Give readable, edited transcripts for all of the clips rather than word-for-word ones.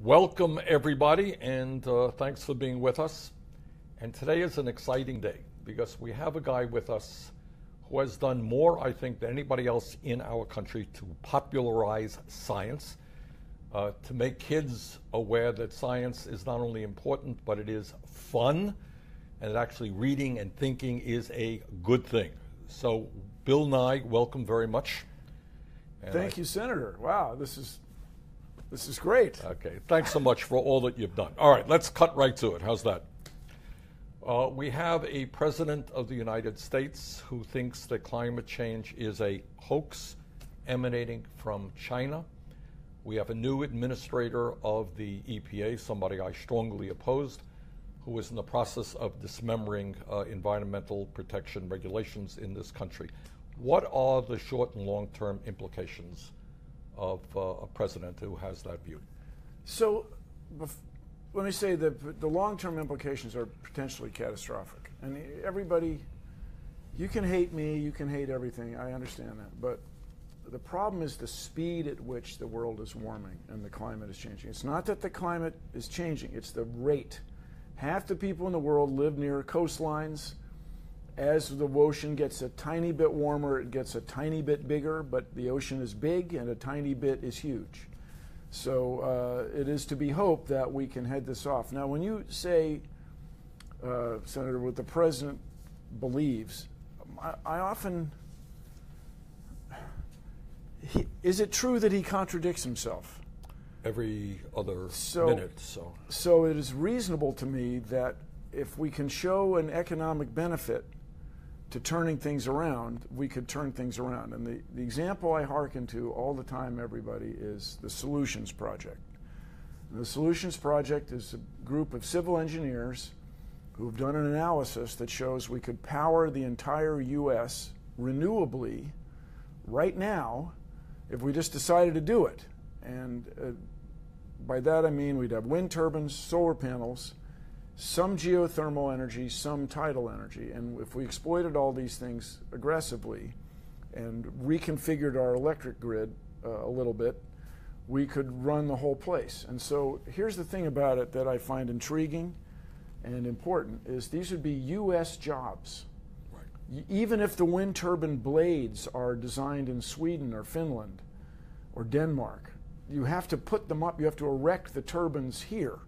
Welcome, everybody, and thanks for being with us. And today is an exciting day because we have a guy with us who has done more, I think, than anybody else in our country to popularize science, to make kids aware that science is not only important, but it is fun, and that actually reading and thinking is a good thing. So, Bill Nye, welcome very much. And Thank you, Senator. Wow, this is great. Okay, thanks so much for all that you've done. All right, let's cut right to it. How's that? We have a president of the United States who thinks that climate change is a hoax emanating from China. We have a new administrator of the EPA, somebody I strongly opposed, who is in the process of dismembering environmental protection regulations in this country. What are the short and long-term implications of a president who has that view? So let me say that the long-term implications are potentially catastrophic. And everybody, you can hate me, you can hate everything, I understand that. But the problem is the speed at which the world is warming and the climate is changing. It's not that the climate is changing, it's the rate. Half the people in the world live near coastlines. As the ocean gets a tiny bit warmer, it gets a tiny bit bigger, but the ocean is big and a tiny bit is huge. So it is to be hoped that we can head this off. Now, when you say, Senator, what the president believes, I often, is it true that he contradicts himself? Every other minute. So it is reasonable to me that if we can show an economic benefit to turning things around, we could turn things around. And the example I hearken to all the time, everybody, is the Solutions Project. And the Solutions Project is a group of civil engineers who've done an analysis that shows we could power the entire U.S. renewably right now if we just decided to do it. And by that I mean we'd have wind turbines, solar panels, some geothermal energy, some tidal energy. And if we exploited all these things aggressively and reconfigured our electric grid a little bit, we could run the whole place. And so here's the thing about it that I find intriguing and important is these would be U.S. jobs. Right. Even if the wind turbine blades are designed in Sweden or Finland or Denmark, you have to put them up, you have to erect the turbines here.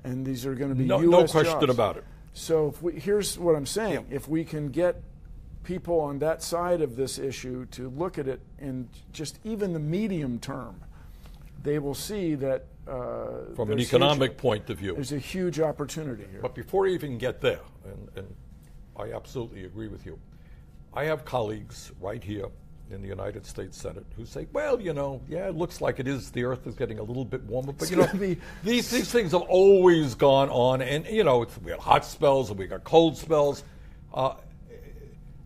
And these are going to be U.S. No question jobs. about it. So here's what I'm saying. Yeah. If we can get people on that side of this issue to look at it in just even the medium term, they will see that from an economic point of view, there's a huge opportunity here. But before you even get there, and I absolutely agree with you, I have colleagues right here in the United States Senate who say, well, you know, yeah, it looks like it is, the earth is getting a little bit warmer, but, you know, these things have always gone on, and, you know, we got hot spells and we got cold spells,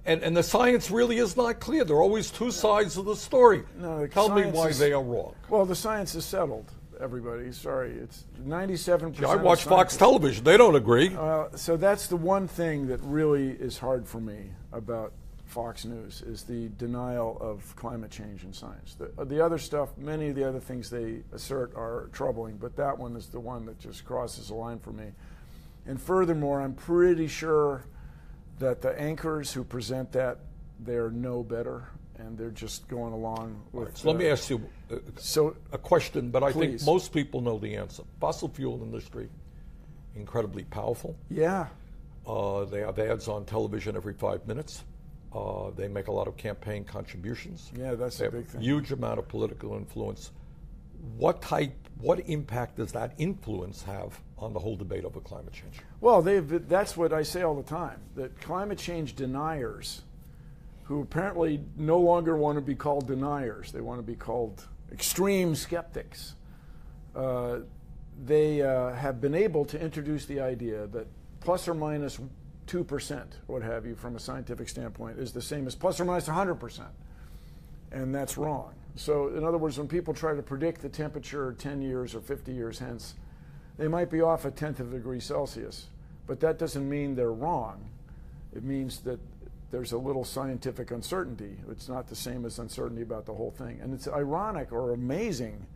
and the science really is not clear. There are always two sides of the story. No, Tell me why they are wrong. Well, the science is settled, everybody. Sorry, it's 97%. I watch Fox television. They don't agree. So that's the one thing that really is hard for me about Fox News is the denial of climate change in science. The other stuff, many of the other things they assert are troubling, but that one is the one that just crosses the line for me. And furthermore, I'm pretty sure that the anchors who present that, they're no better, and they're just going along with... Right, so let me ask you a question, but I think most people know the answer. Fossil fuel industry, incredibly powerful. Yeah. They have ads on television every 5 minutes. They make a lot of campaign contributions. Yeah, that's a big thing. Huge amount of political influence. What impact does that influence have on the whole debate over climate change? Well, that's what I say all the time, that climate change deniers, who apparently no longer want to be called deniers, they want to be called extreme skeptics, they have been able to introduce the idea that plus or minus 2%, what have you, from a scientific standpoint, is the same as plus or minus 100%. And that's wrong. So, in other words, when people try to predict the temperature 10 years or 50 years hence, they might be off a tenth of a degree Celsius. But that doesn't mean they're wrong. It means that there's a little scientific uncertainty. It's not the same as uncertainty about the whole thing. And it's ironic or amazing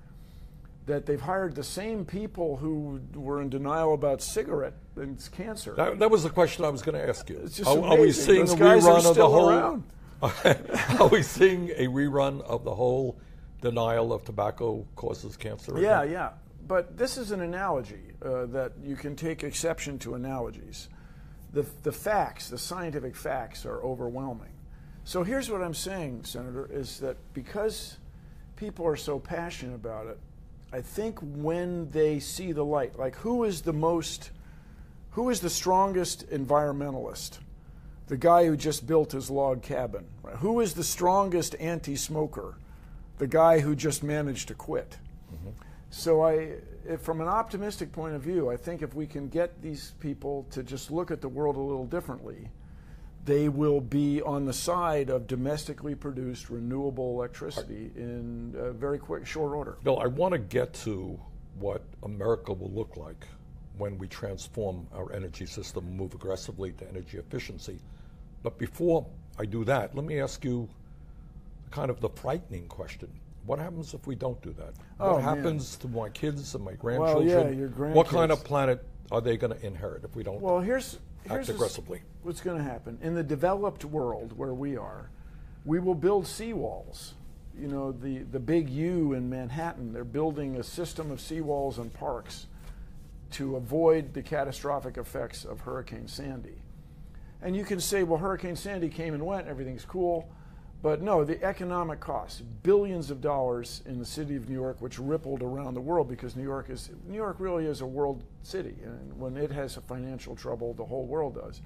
that they've hired the same people who were in denial about cigarette and cancer. That was the question I was going to ask you. It's just Are we seeing Those a guys are rerun of the still whole? around. Are we seeing a rerun of the whole denial of tobacco causes cancer? Yeah, again? yeah. But this is an analogy that you can take exception to analogies. The facts, the scientific facts, are overwhelming. So here's what I'm saying, Senator, is that because people are so passionate about it, I think when they see the light, like who is the strongest environmentalist? The guy who just built his log cabin. Right? Who is the strongest anti-smoker? The guy who just managed to quit. Mm-hmm. So from an optimistic point of view, I think if we can get these people to just look at the world a little differently, they will be on the side of domestically produced renewable electricity in very quick, short order. Bill, I want to get to what America will look like when we transform our energy system and move aggressively to energy efficiency. But before I do that, let me ask you kind of the frightening question. What happens if we don't do that? What happens to my kids and my grandchildren? Well, yeah, your grandkids. What kind of planet are they going to inherit if we don't act aggressively? What's going to happen. In the developed world where we are, we will build seawalls. You know, the big U in Manhattan, they're building a system of seawalls and parks to avoid the catastrophic effects of Hurricane Sandy. And you can say, well, Hurricane Sandy came and went, everything's cool. But no, the economic costs, billions of dollars in the city of New York, which rippled around the world because New York really is a world city. And when it has a financial trouble, the whole world does.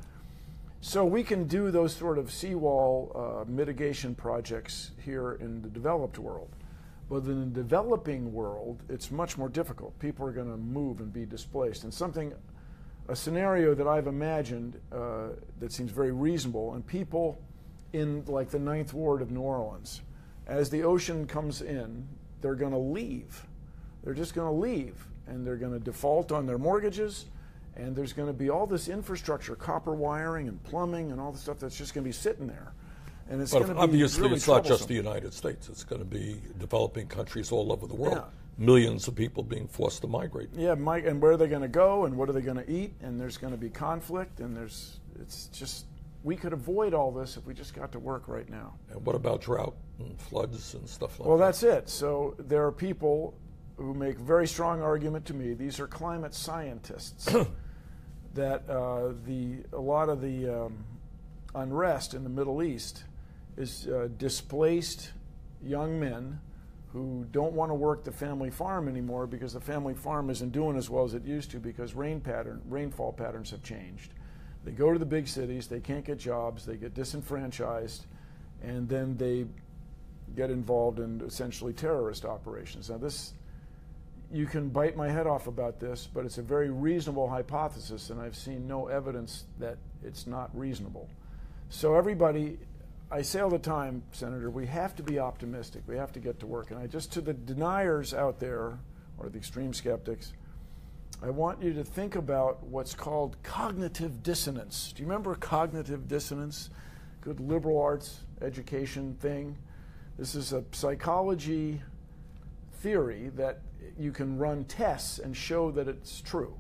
So we can do those sort of seawall mitigation projects here in the developed world. But in the developing world, it's much more difficult. People are going to move and be displaced. And a scenario that I've imagined that seems very reasonable, and people in like the 9th Ward of New Orleans, as the ocean comes in, they're going to leave. They're just going to leave, and they're going to default on their mortgages, and there's going to be all this infrastructure, copper wiring and plumbing and all the stuff that's just going to be sitting there. And it's going to be obviously really it's not just troublesome. the United States. It's going to be developing countries all over the world. Yeah. Millions of people being forced to migrate. Yeah, Mike, and where are they going to go, and what are they going to eat? And there's going to be conflict, and we could avoid all this if we just got to work right now. And what about drought and floods and stuff like that? Well, that's it. So there are people who make a very strong argument to me. These are climate scientists that a lot of the unrest in the Middle East is displaced young men who don't want to work the family farm anymore because the family farm isn't doing as well as it used to because rainfall patterns have changed. They go to the big cities, they can't get jobs, they get disenfranchised, and then they get involved in essentially terrorist operations. Now you can bite my head off about this, but it's a very reasonable hypothesis, and I've seen no evidence that it's not reasonable. So everybody, I say all the time, Senator, we have to be optimistic. We have to get to work. And to the deniers out there, or the extreme skeptics, I want you to think about what's called cognitive dissonance. Do you remember cognitive dissonance? Good liberal arts education thing. This is a psychology theory that you can run tests and show that it's true.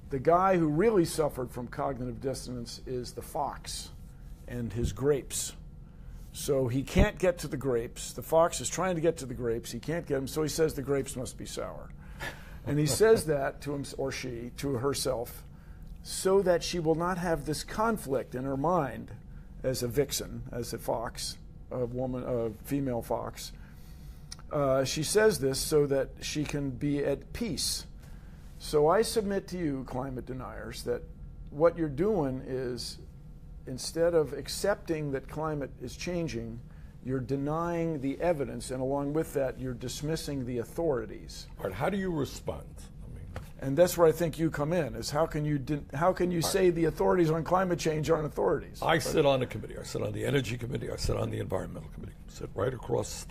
The guy who really suffered from cognitive dissonance is the fox and his grapes. So he can't get to the grapes. The fox is trying to get to the grapes. He can't get them, so he says the grapes must be sour. And he says that to him, or she, to herself, so that she will not have this conflict in her mind as a vixen, as a fox, a female fox. She says this so that she can be at peace. So I submit to you, climate deniers, that what you're doing is, instead of accepting that climate is changing, you're denying the evidence, and along with that, you're dismissing the authorities. All right, how do you respond? And that's where I think you come in, is how can you say the authorities on climate change aren't authorities? I sit on a committee. I sit on the Energy Committee. I sit on the Environmental Committee. I sit right across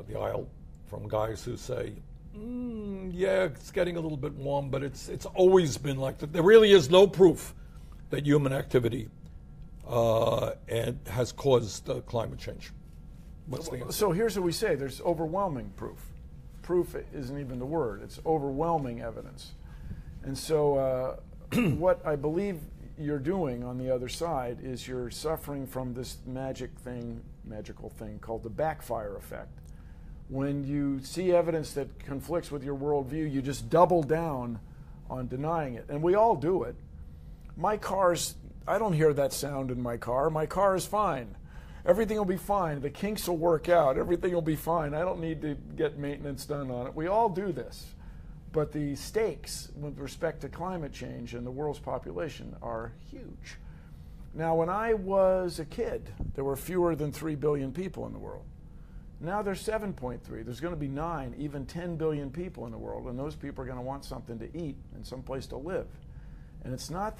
the aisle from guys who say, yeah, it's getting a little bit warm, but it's always been like that. There really is no proof that human activity and has caused climate change. What's the answer? So here's what we say. There's overwhelming proof. proof isn't even the word. It's overwhelming evidence. And so what I believe you're doing on the other side is you're suffering from this magical thing called the backfire effect. When you see evidence that conflicts with your worldview, you just double down on denying it. And we all do it. My car's, I don't hear that sound in my car. My car is fine. Everything will be fine. The kinks will work out. Everything will be fine. I don't need to get maintenance done on it. We all do this. But the stakes with respect to climate change and the world's population are huge. Now, when I was a kid, there were fewer than 3 billion people in the world. Now there's 7.3. There's going to be 9, even 10 billion people in the world, and those people are going to want something to eat and some place to live. And it's not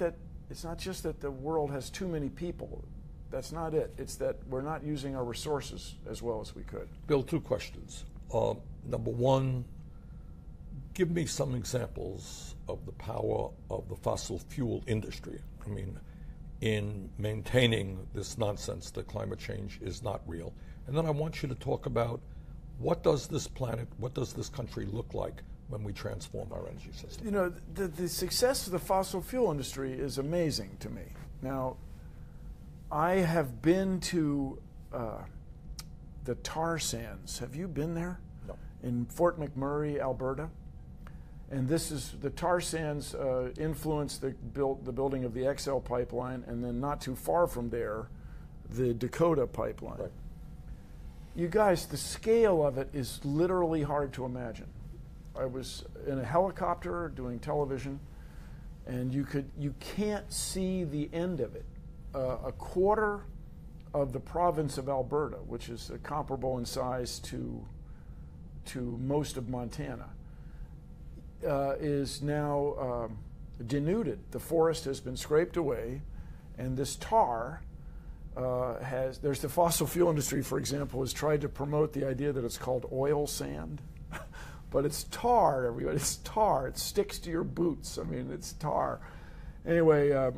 just that the world has too many people. That's not it. It's that we're not using our resources as well as we could. Bill, 2 questions. Number one, give me some examples of the power of the fossil fuel industry. I mean, in maintaining this nonsense that climate change is not real. And then I want you to talk about what does this planet, what does this country look like when we transform our energy system? You know, the success of the fossil fuel industry is amazing to me. Now, I have been to the tar sands. Have you been there? No. In Fort McMurray, Alberta. And this is the tar sands influenced the building of the XL pipeline, and then not too far from there, the Dakota pipeline. Right. You guys, the scale of it is literally hard to imagine. I was in a helicopter doing television, and you can't see the end of it. A quarter of the province of Alberta, which is comparable in size to most of Montana, is now denuded. The forest has been scraped away, and this tar there's the fossil fuel industry, for example, has tried to promote the idea that it's called oil sand. But it's tar, everybody. It's tar. It sticks to your boots. I mean, it's tar. Anyway,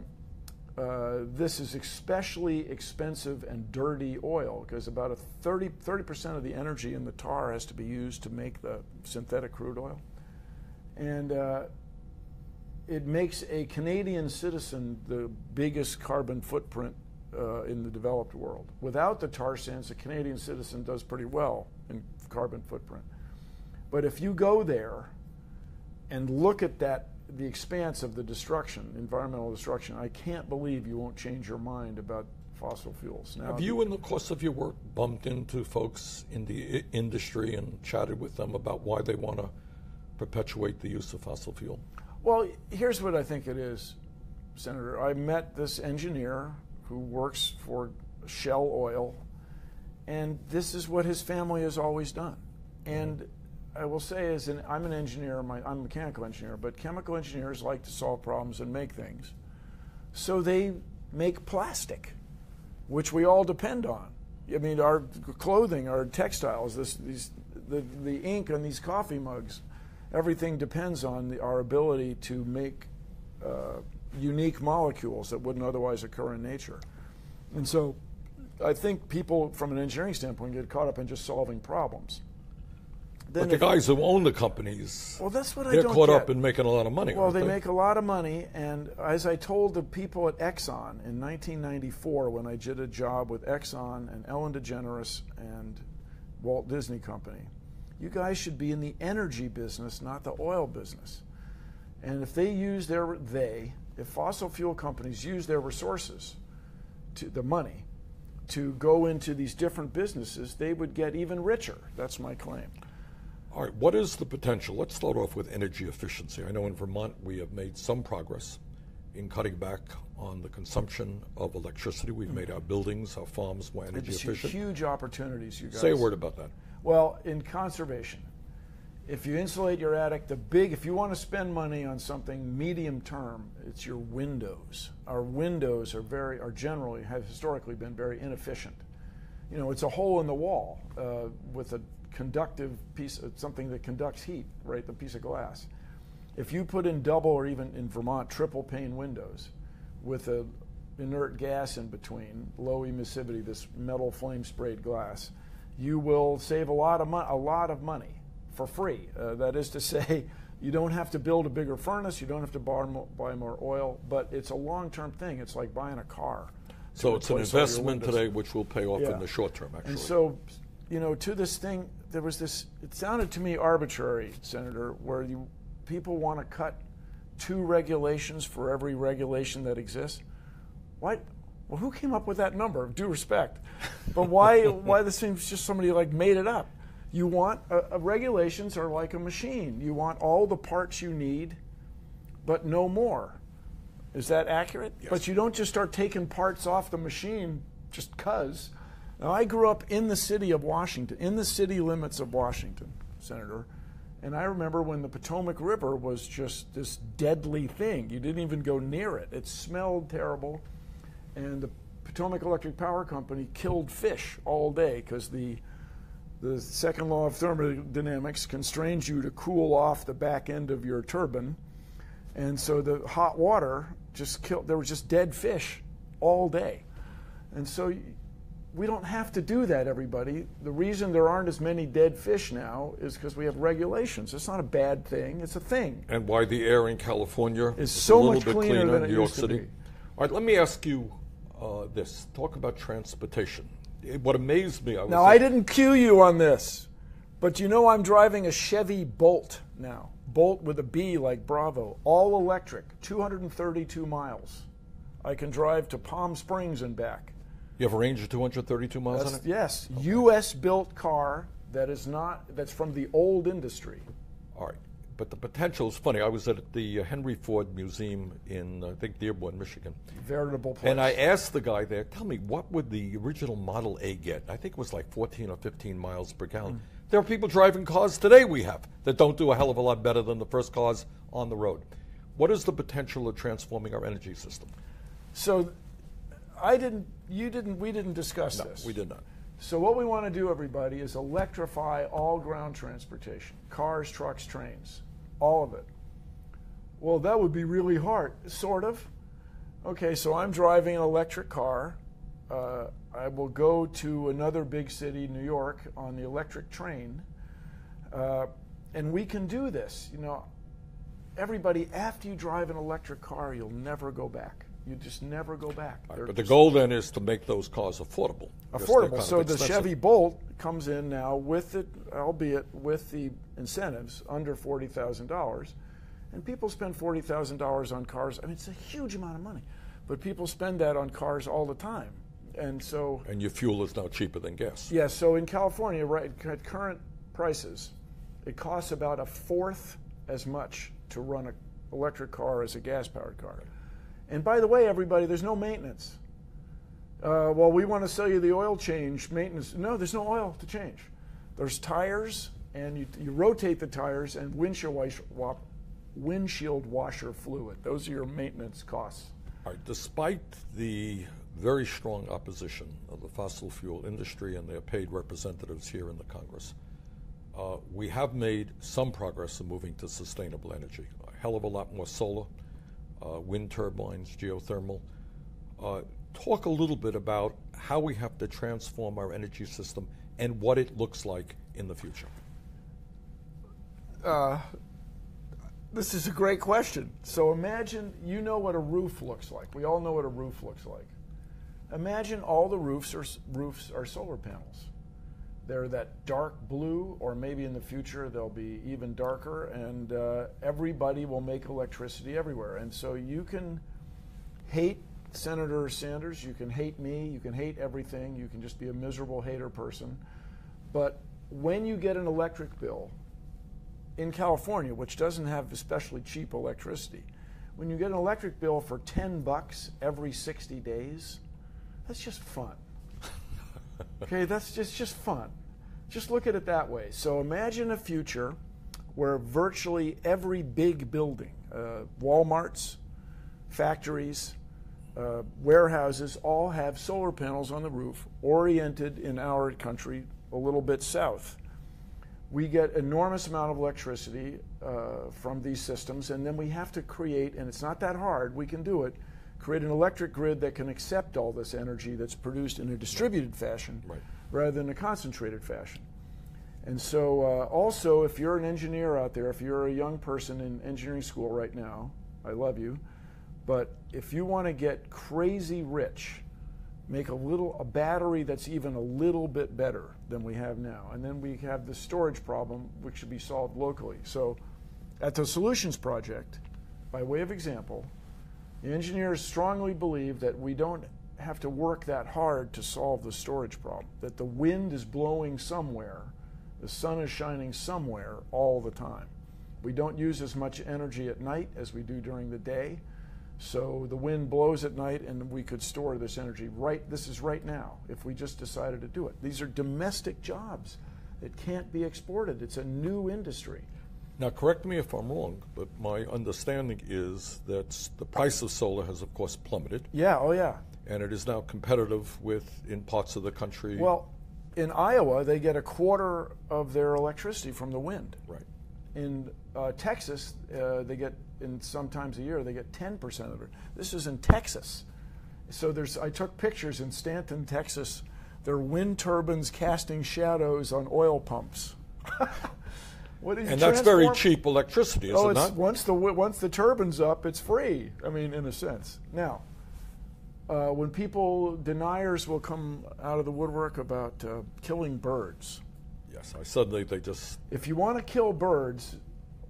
this is especially expensive and dirty oil because about 30% of the energy in the tar has to be used to make the synthetic crude oil. And it makes a Canadian citizen the biggest carbon footprint in the developed world. Without the tar sands, a Canadian citizen does pretty well in carbon footprint. But if you go there and look at the expanse of the destruction, environmental destruction, I can't believe you won't change your mind about fossil fuels. Now, have you, in the course of your work, bumped into folks in the industry and chatted with them about why they want to perpetuate the use of fossil fuel? Well, here's what I think it is, Senator. I met this engineer who works for Shell Oil, and this is what his family has always done. And I will say, I'm an engineer, I'm a mechanical engineer, but chemical engineers like to solve problems and make things. So they make plastic, which we all depend on. I mean, our clothing, our textiles, the ink on these coffee mugs, everything depends on our ability to make unique molecules that wouldn't otherwise occur in nature. And so I think people, from an engineering standpoint, get caught up in just solving problems. But the guys who own the companies, well, that's what they're caught up in making a lot of money. Well, they make a lot of money, and as I told the people at Exxon in 1994, when I did a job with Exxon and Ellen DeGeneres and Walt Disney Company, you guys should be in the energy business, not the oil business. And if if fossil fuel companies use their resources, the money, to go into these different businesses, they would get even richer. That's my claim. All right, what is the potential? Let's start off with energy efficiency. I know in Vermont we have made some progress in cutting back on the consumption of electricity. We've made our buildings, our farms more energy efficient. Huge opportunities, you guys. Say a word about that. Well, in conservation, if you insulate your attic, if you want to spend money on something medium term, it's your windows. Our windows have historically been very inefficient. You know, it's a hole in the wall with a conductive piece of something that conducts heat, right? The piece of glass. If you put in double or even in Vermont triple pane windows with a inert gas in between, low emissivity, this metal flame sprayed glass, you will save a lot of money for free. That is to say, you don't have to build a bigger furnace, you don't have to buy more oil, but it's a long-term thing. It's like buying a car. So it's an investment today which will pay off in the short term, actually. And so, to this thing, there was this, it sounded to me arbitrary, Senator, where people want to cut 2 regulations for every regulation that exists. Why? Well, who came up with that number? Due respect. But why this seems just somebody like made it up. You want, regulations are like a machine. You want all the parts you need, but no more. Is that accurate? Yes. But you don't just start taking parts off the machine just 'cause. Now, I grew up in the city of Washington, in the city limits of Washington, Senator, and I remember when the Potomac River was just this deadly thing. You didn't even go near it. It smelled terrible, and the Potomac Electric Power Company killed fish all day because the second law of thermodynamics constrains you to cool off the back end of your turbine. And so the hot water just killed, there were just dead fish all day. And so we don't have to do that, everybody. The reason there aren't as many dead fish now is because we have regulations. It's not a bad thing, it's a thing. And why the air in California is so so a little much bit cleaner than in it New York used to City. be. All right, let me ask you this. Talk about transportation. What amazed me, Now, I didn't cue you on this, but I'm driving a Chevy Bolt now. Bolt with a B like Bravo, all electric, 232 miles. I can drive to Palm Springs and back. You have a range of 232 miles on it? Yes, okay. U.S. built car that's from the old industry. All right, but the potential is funny. I was at the Henry Ford Museum in, I think, Dearborn, Michigan. Veritable place. And I asked the guy there, tell me, what would the original Model A get? I think it was like 14 or 15 miles per gallon. There are people driving cars today we have that don't do a hell of a lot better than the first cars on the road. What is the potential of transforming our energy system? So we didn't discuss this. No, we did not. So what we want to do, everybody, is electrify all ground transportation, cars, trucks, trains, all of it. Well, that would be really hard, sort of. Okay, so I'm driving an electric car. I will go to another big city, New York, on the electric train, and we can do this. Everybody, after you drive an electric car, you'll never go back. You just never go back. Right, but the goal then is to make those cars affordable. Affordable. So the Chevy Bolt comes in now with it, albeit with the incentives, under $40,000, and people spend $40,000 on cars. I mean, it's a huge amount of money, but people spend that on cars all the time. And your fuel is now cheaper than gas. Yes, so in California, right, at current prices, it costs about 1/4 as much to run an electric car as a gas-powered car. And by the way, everybody, there's no maintenance. Well, we want to sell you the oil change maintenance. No, there's no oil to change. There's tires, and you rotate the tires, and windshield washer fluid. Those are your maintenance costs. All right, despite the very strong opposition of the fossil fuel industry and their paid representatives here in the Congress, we have made some progress in moving to sustainable energy. A hell of a lot more solar, wind turbines, geothermal. Talk a little bit about how we have to transform our energy system and what it looks like in the future. This is a great question. So imagine, what a roof looks like. We all know what a roof looks like. Imagine all the roofs are solar panels. They're that dark blue, or maybe in the future they'll be even darker, and everybody will make electricity everywhere. And so you can hate Senator Sanders, you can hate me, you can hate everything, you can just be a miserable hater person. But when you get an electric bill in California, which doesn't have especially cheap electricity, when you get an electric bill for $10 every 60 days, that's just fun. Okay, that's just fun. Just look at it that way. So imagine a future where virtually every big building, Walmarts, factories, warehouses, all have solar panels on the roof oriented in our country a little bit south. We get enormous amount of electricity from these systems, and then we have to create, and it's not that hard, we can do it, create an electric grid that can accept all this energy that's produced in a distributed fashion rather than a concentrated fashion. And so also, if you're an engineer out there, if you're a young person in engineering school right now, I love you, but if you want to get crazy rich, make a battery that's even a little bit better than we have now. And then we have the storage problem, which should be solved locally. So at the Solutions Project, by way of example, the engineers strongly believe that we don't have to work that hard to solve the storage problem, that the wind is blowing somewhere, the sun is shining somewhere all the time. We don't use as much energy at night as we do during the day. So the wind blows at night, and we could store this energy this is right now, if we just decided to do it. These are domestic jobs that can't be exported. It's a new industry. Now, correct me if I'm wrong, but my understanding is that the price of solar has, of course, plummeted. Yeah, oh yeah. And it is now competitive in parts of the country. Well, in Iowa, they get a quarter of their electricity from the wind. Right. In Texas, they get, sometimes a year, they get 10% of it. This is in Texas. So I took pictures in Stanton, Texas. There are wind turbines casting shadows on oil pumps. And that's very cheap electricity, is it not? Once the turbine's up, it's free. I mean, in a sense. Now, when deniers will come out of the woodwork about killing birds. Yes, they just. If you want to kill birds,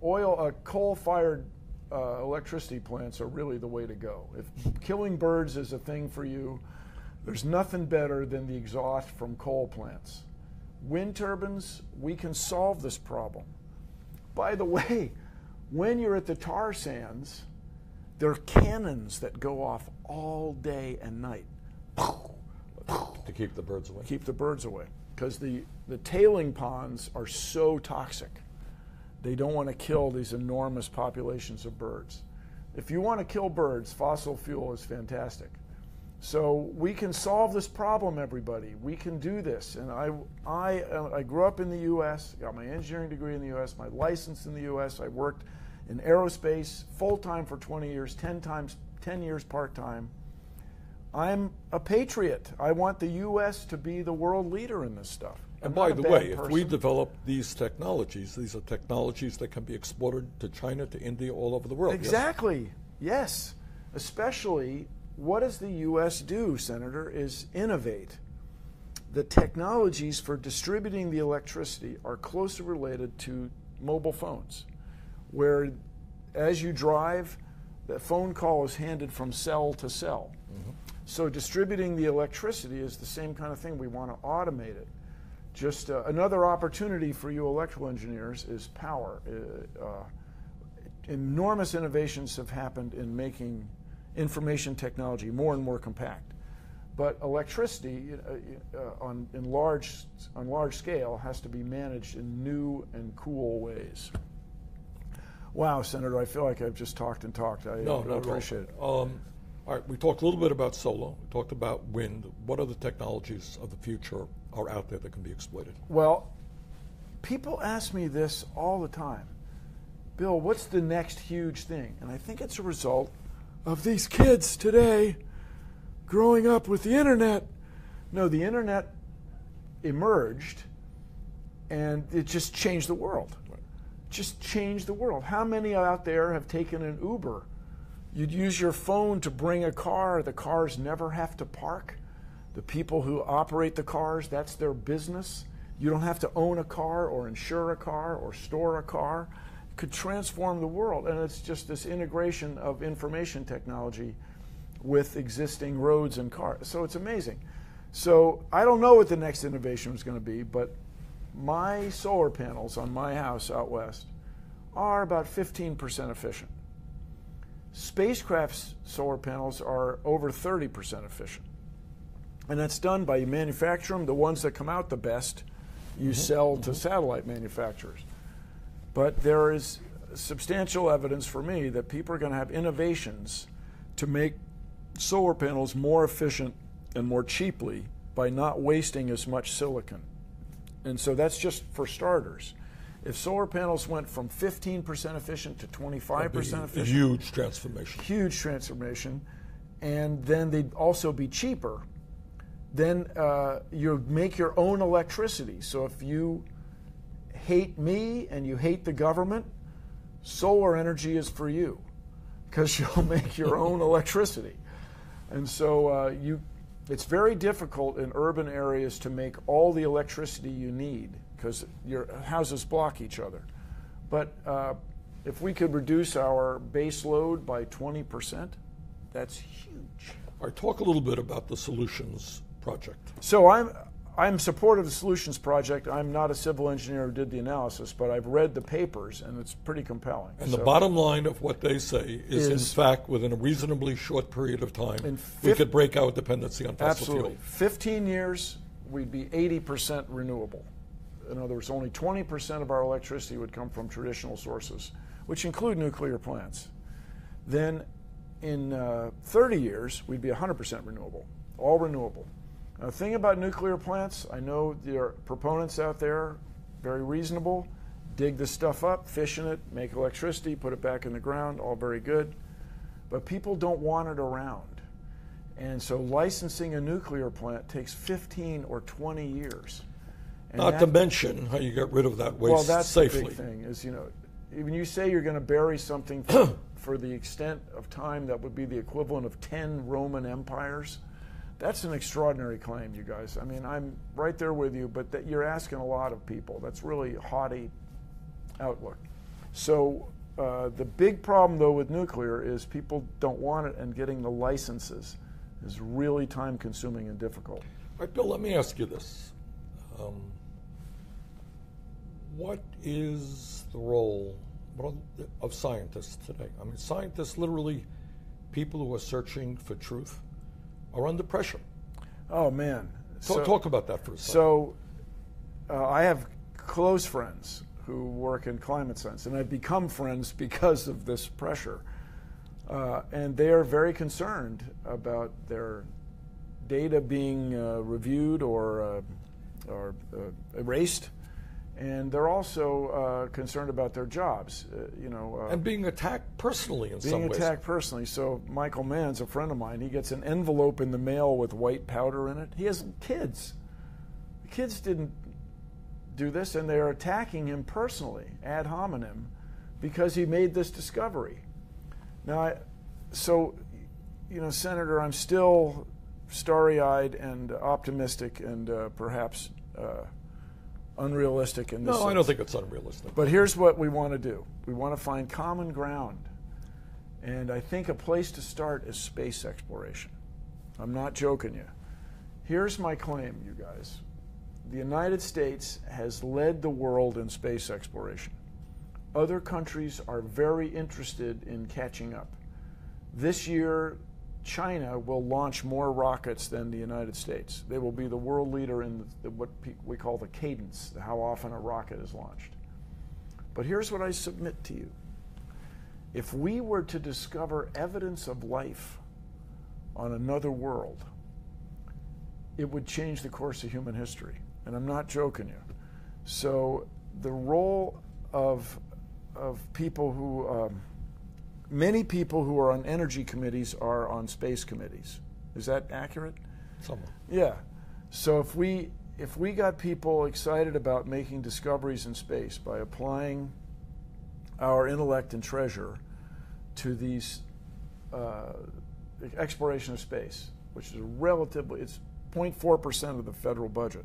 coal-fired electricity plants are really the way to go. If killing birds is a thing for you, there's nothing better than the exhaust from coal plants. Wind turbines, we can solve this problem. By the way, when you're at the tar sands, there are cannons that go off all day and night. To keep the birds away? Keep the birds away. Because the tailing ponds are so toxic. They don't want to kill these enormous populations of birds. If you want to kill birds, fossil fuel is fantastic. So we can solve this problem, everybody. We can do this. And I grew up in the U.S., got my engineering degree in the U.S., my license in the U.S. I worked in aerospace full-time for 20 years, 10 years part-time. I'm a patriot. I want the U.S. to be the world leader in this stuff. And by the way, if we develop these technologies, these are technologies that can be exported to China, to India, all over the world. Exactly. Yes. Especially, what does the U.S. do, Senator, is innovate. The technologies for distributing the electricity are closely related to mobile phones, where as you drive, the phone call is handed from cell to cell. Mm-hmm. So distributing the electricity is the same kind of thing. We want to automate it. Just another opportunity for you electrical engineers is power. Enormous innovations have happened in making information technology more and more compact. But electricity on large scale has to be managed in new and cool ways. Wow, Senator, I feel like I've just talked and talked. I appreciate it. All right, we talked a little bit about solar. We talked about wind. What other technologies of the future are out there that can be exploited? Well, people ask me this all the time. Bill, what's the next huge thing? And I think it's a result of these kids today growing up with the internet. No, the internet emerged and it just changed the world. Right. Just changed the world. How many out there have taken an Uber? You'd use your phone to bring a car. The cars never have to park. The people who operate the cars, that's their business. You don't have to own a car or insure a car or store a car. It could transform the world. And it's just this integration of information technology with existing roads and cars. So it's amazing. So I don't know what the next innovation is going to be, but my solar panels on my house out west are about 15% efficient. Spacecraft's solar panels are over 30% efficient. And that's done by you manufacture them. The ones that come out the best, you sell to satellite manufacturers. But there is substantial evidence for me that people are going to have innovations to make solar panels more efficient and more cheaply by not wasting as much silicon. And so that's just for starters. If solar panels went from 15% efficient to 25% efficient, a huge transformation. Huge transformation. And then they'd also be cheaper. Then you make your own electricity. So if you hate me and you hate the government, solar energy is for you because you'll make your own electricity. And so it's very difficult in urban areas to make all the electricity you need because your houses block each other. But if we could reduce our base load by 20%, that's huge. All right, talk a little bit about the Solutions Project. So I'm supportive of the Solutions Project. I'm not a civil engineer who did the analysis, but I've read the papers, and it's pretty compelling. And the bottom line of what they say is in fact, within a reasonably short period of time, we could break our dependency on fossil fuel. Absolutely. 15 years, we'd be 80% renewable. In other words, only 20% of our electricity would come from traditional sources, which include nuclear plants. Then in 30 years, we'd be 100% renewable, all renewable. Now, the thing about nuclear plants, I know there are proponents out there, very reasonable, dig this stuff up, fission it, make electricity, put it back in the ground, all very good. But people don't want it around. And so licensing a nuclear plant takes 15 or 20 years. And not to mention how you get rid of that waste well, that's safely. The big thing is, when you say you're going to bury something for the extent of time that would be the equivalent of 10 Roman empires, that's an extraordinary claim, you guys. I mean, I'm right there with you, but that you're asking a lot of people. That's really a haughty outlook. So the big problem, though, with nuclear is people don't want it, and getting the licenses is really time-consuming and difficult. All right, Bill, let me ask you this. What is the role of scientists today? I mean, scientists, literally people who are searching for truth, are under pressure. Oh, man. Talk about that for a second. So I have close friends who work in climate science, and I've become friends because of this pressure. And they are very concerned about their data being reviewed or erased. And they're also concerned about their jobs, and being attacked personally in some ways. Being attacked personally. So Michael Mann's a friend of mine. He gets an envelope in the mail with white powder in it. He has kids. The kids didn't do this, and they're attacking him personally, ad hominem, because he made this discovery. Now, Senator, I'm still starry-eyed and optimistic and perhaps unrealistic in this sense. I don't think it's unrealistic. But here's what we want to do. We want to find common ground. And I think a place to start is space exploration. I'm not joking you. Here's my claim, you guys. The United States has led the world in space exploration. Other countries are very interested in catching up. This year, China will launch more rockets than the United States. They will be the world leader in what we call the cadence, how often a rocket is launched. But here's what I submit to you. If we were to discover evidence of life on another world, it would change the course of human history. And I'm not joking you. So the role of people who many people who are on energy committees are on space committees. Is that accurate? Somewhat. Yeah. So if we got people excited about making discoveries in space by applying our intellect and treasure to these exploration of space, which is it's 0.4% of the federal budget,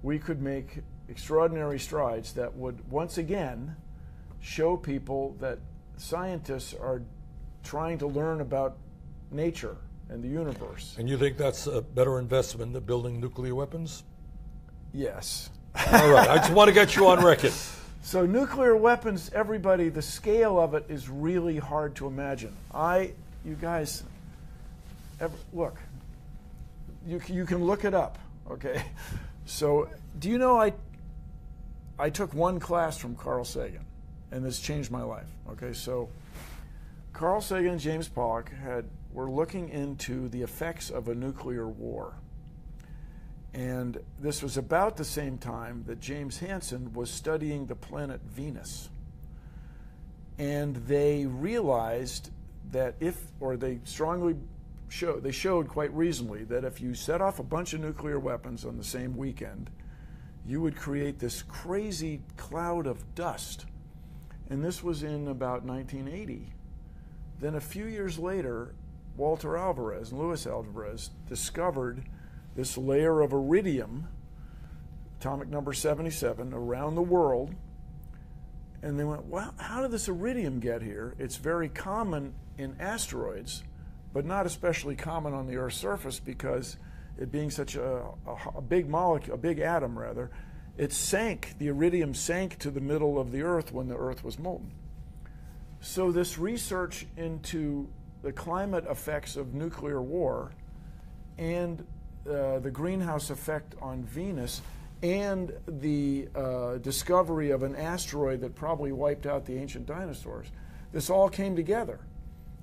we could make extraordinary strides that would once again show people that scientists are trying to learn about nature and the universe. And you think that's a better investment than building nuclear weapons? Yes. All right, I just want to get you on record. So nuclear weapons, everybody, the scale of it is really hard to imagine. You guys, look, you can look it up, okay? So do you know I took one class from Carl Sagan, and this changed my life. Okay, so Carl Sagan and James Pollock were looking into the effects of a nuclear war. And this was about the same time that James Hansen was studying the planet Venus. And they realized that they showed quite reasonably that if you set off a bunch of nuclear weapons on the same weekend, you would create this crazy cloud of dust. And this was in about 1980. Then a few years later, Walter Alvarez and Luis Alvarez discovered this layer of iridium, atomic number 77, around the world. And they went, well, how did this iridium get here? It's very common in asteroids, but not especially common on the Earth's surface because it being such a big molecule, a big atom rather, it sank, the iridium sank to the middle of the Earth when the Earth was molten. So this research into the climate effects of nuclear war and the greenhouse effect on Venus and the discovery of an asteroid that probably wiped out the ancient dinosaurs, this all came together.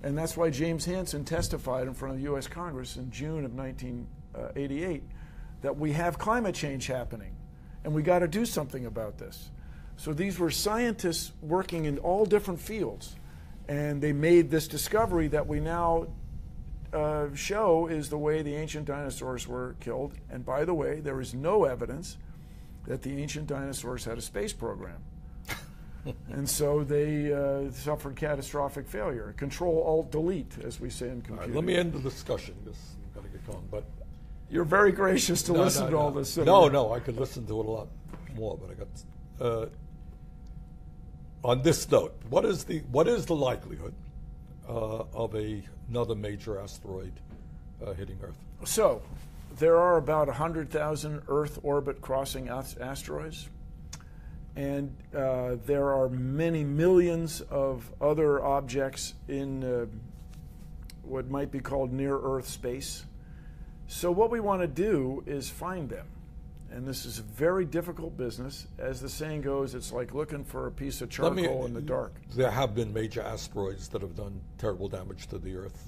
And that's why James Hansen testified in front of the U.S. Congress in June of 1988 that we have climate change happening and we got to do something about this. So these were scientists working in all different fields, and they made this discovery that we now show is the way the ancient dinosaurs were killed. And by the way, there is no evidence that the ancient dinosaurs had a space program. And so they suffered catastrophic failure. Control-Alt-Delete, as we say in computing. All right, let me end the discussion because I've got to get going. But you're very gracious to listen to all this. No, I could listen to it a lot more, but I got. On this note, what is the likelihood of another major asteroid hitting Earth? So, there are about 100,000 Earth orbit crossing asteroids, and there are many millions of other objects in what might be called near-Earth space. So what we want to do is find them. And this is a very difficult business. As the saying goes, it's like looking for a piece of charcoal in the dark. There have been major asteroids that have done terrible damage to the Earth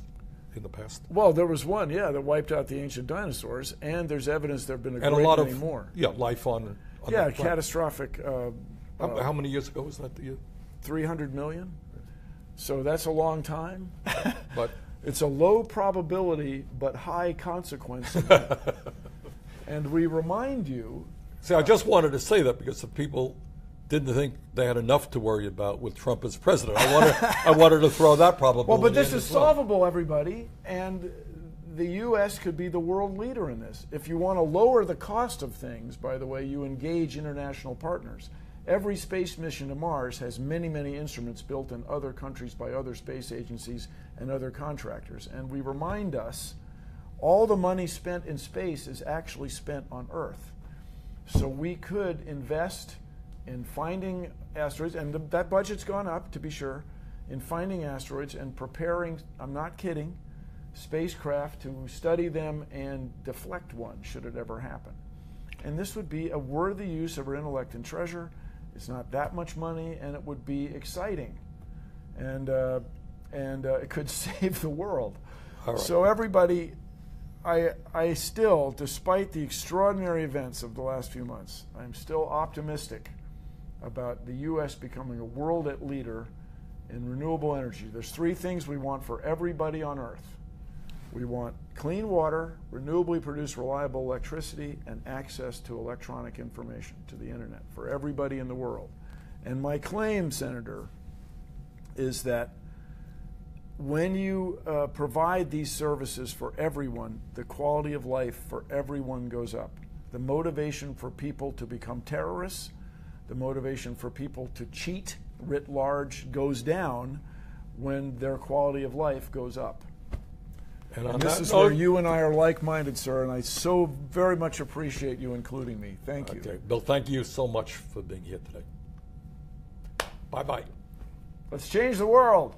in the past. Well, there was one, that wiped out the ancient dinosaurs, and there's evidence there have been a lot many of more. Life on catastrophic. How many years ago was that? 300 million. So that's a long time. But it's a low probability but high consequence. And we remind you. See, I just wanted to say that because the people didn't think they had enough to worry about with Trump as president. I wanted to throw that probability. Well, but this is solvable, everybody, and the U.S. could be the world leader in this. If you want to lower the cost of things, by the way, you engage international partners. Every space mission to Mars has many, many instruments built in other countries by other space agencies and other contractors. And we remind us all the money spent in space is actually spent on Earth. So we could invest in finding asteroids, and that budget's gone up, to be sure, in finding asteroids and preparing, I'm not kidding, spacecraft to study them and deflect one should it ever happen. And this would be a worthy use of our intellect and treasure. It's not that much money, and it would be exciting. And it could save the world. All right. So everybody, I still, despite the extraordinary events of the last few months, I'm still optimistic about the U.S. becoming a world leader in renewable energy. There's three things we want for everybody on Earth. We want clean water, renewably produced reliable electricity, and access to electronic information, to the internet, for everybody in the world. And my claim, Senator, is that when you provide these services for everyone, the quality of life for everyone goes up. The motivation for people to become terrorists, the motivation for people to cheat writ large goes down when their quality of life goes up. And this is where you and I are like-minded, sir, and I so very much appreciate you including me. Thank you. Okay, Bill, thank you so much for being here today. Bye-bye. Let's change the world.